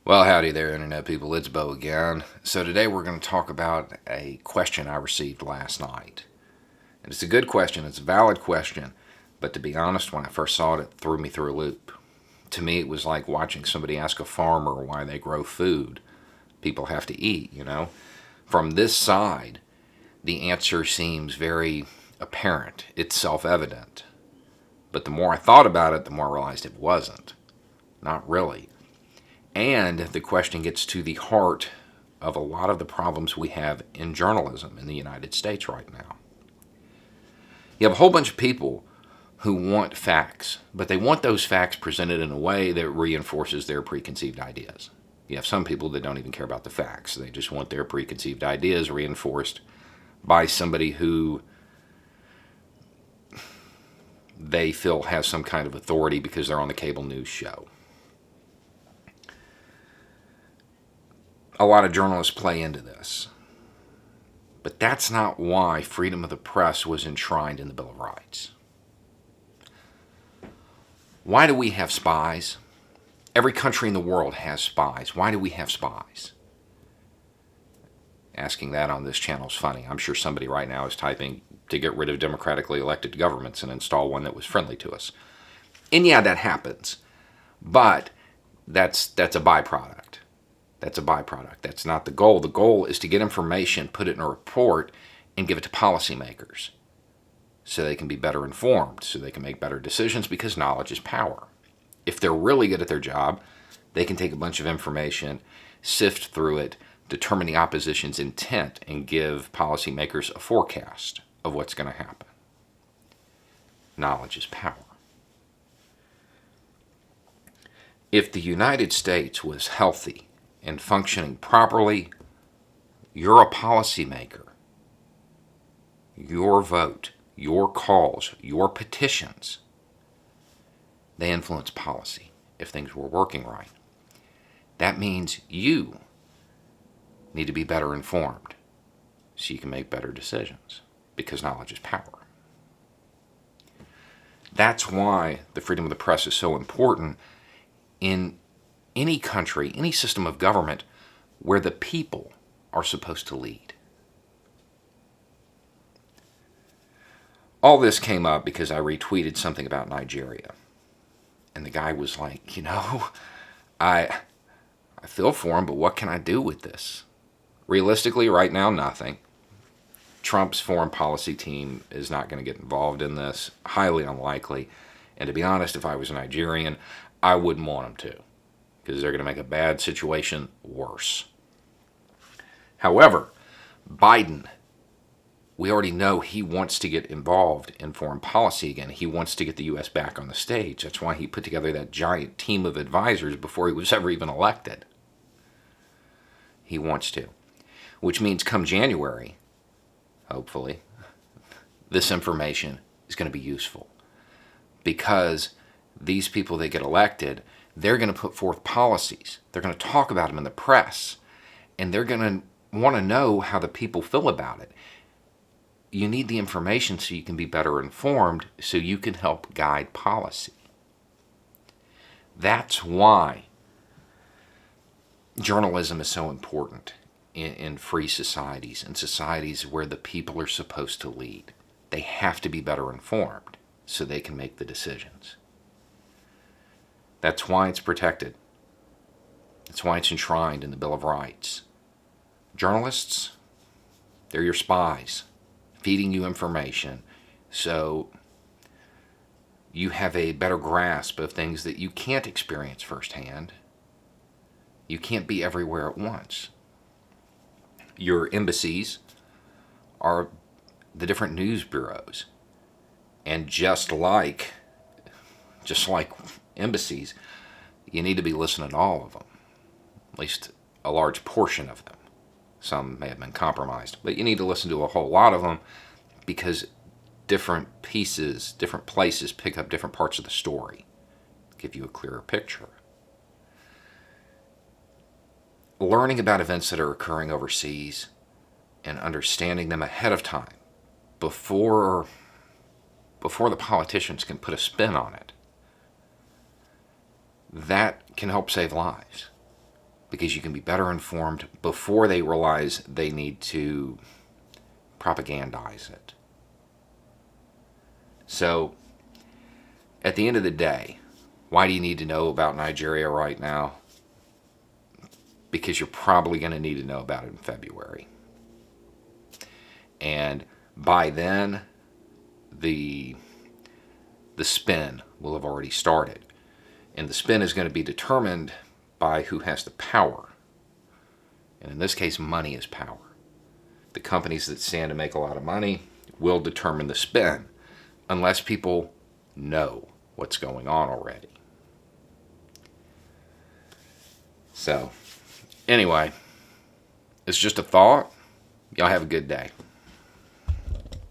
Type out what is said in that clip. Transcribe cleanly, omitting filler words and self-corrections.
Well, howdy there, Internet people. It's Bo again. So, today we're going to talk about a question I received last night. And it's a good question, it's a valid question, but to be honest, when I first saw it, it threw me through a loop. To me, it was like watching somebody ask a farmer why they grow food. People have to eat, you know? From this side, the answer seems very apparent, it's self evident. But the more I thought about it, the more I realized it wasn't. Not really. And the question gets to the heart of a lot of the problems we have in journalism in the United States right now. You have a whole bunch of people who want facts, but they want those facts presented in a way that reinforces their preconceived ideas. You have some people that don't even care about the facts. They just want their preconceived ideas reinforced by somebody who they feel has some kind of authority because they're on the cable news show. A lot of journalists play into this. But that's not why freedom of the press was enshrined in the Bill of Rights. Why do we have spies? Every country in the world has spies. Why do we have spies? Asking that on this channel is funny. I'm sure somebody right now is typing to get rid of democratically elected governments and install one that was friendly to us. And yeah, that happens. But that's a byproduct. That's a byproduct. That's not the goal. The goal is to get information, put it in a report, and give it to policymakers so they can be better informed, so they can make better decisions, because knowledge is power. If they're really good at their job, they can take a bunch of information, sift through it, determine the opposition's intent, and give policymakers a forecast of what's going to happen. Knowledge is power. If the United States was healthy and functioning properly, you're a policymaker. Your vote, your calls, your petitions, they influence policy if things were working right. That means you need to be better informed so you can make better decisions, because knowledge is power. That's why the freedom of the press is so important in any country, any system of government where the people are supposed to lead. All this came up because I retweeted something about Nigeria. And the guy was like, I feel for him, but what can I do with this? Realistically, right now, nothing. Trump's foreign policy team is not going to get involved in this. Highly unlikely. And to be honest, if I was a Nigerian, I wouldn't want them to, because they're going to make a bad situation worse. However, Biden, we already know he wants to get involved in foreign policy again. He wants to get the U.S. back on the stage. That's why he put together that giant team of advisors before he was ever even elected. He wants to. Which means come January, hopefully, this information is going to be useful. Because these people that get elected, they're going to put forth policies. They're going to talk about them in the press. And they're going to want to know how the people feel about it. You need the information so you can be better informed, so you can help guide policy. That's why journalism is so important in free societies, in societies where the people are supposed to lead. They have to be better informed so they can make the decisions. That's why it's protected. That's why it's enshrined in the Bill of Rights. Journalists, they're your spies, feeding you information so you have a better grasp of things that you can't experience firsthand. You can't be everywhere at once. Your embassies are the different news bureaus. And just like embassies, you need to be listening to all of them, at least a large portion of them. Some may have been compromised, but you need to listen to a whole lot of them, because different pieces, different places pick up different parts of the story, give you a clearer picture. Learning about events that are occurring overseas and understanding them ahead of time, before the politicians can put a spin on it, that can help save lives. because you can be better informed before they realize they need to propagandize it. So, at the end of the day, why do you need to know about Nigeria right now? Because you're probably going to need to know about it in February. And by then, the spin will have already started. And the spin is going to be determined by who has the power. And in this case, money is power. The companies that stand to make a lot of money will determine the spin, unless people know what's going on already. So, anyway, it's just a thought. Y'all have a good day.